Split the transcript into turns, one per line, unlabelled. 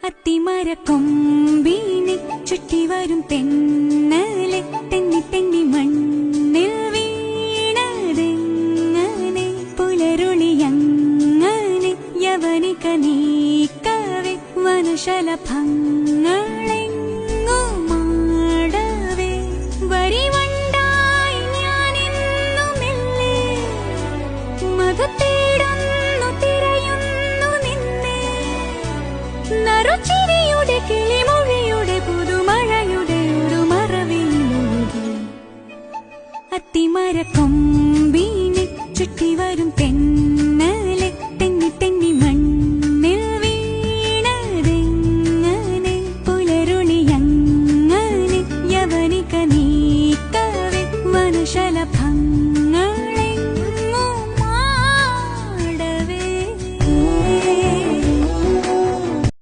അത്തിമരക്കൊമ്പിനെ ചുറ്റി വരും തെന്നലെ തെന്നി തെന്നി മണ്ണിൽ വീണതെങ്ങനെ പുലരുളിയങ്ങനെ യവനിക നീക്കവേ വനശലഭങ്ങളെങ്ങോ മാടവേ വരിവണ്ടായി ഞാനെന്നു മെല്ലെ മധു തേടുന്നു തിരയുന്നു നിന്നെ നറുചിരിയുടെ കിളിമൊഴിയുടെ പുതുമഴയുടെ ഒരു മറവിലൊഴുകി അത്തിമരക്കൊമ്പിനെ ചുറ്റി വരും തെന്നലെ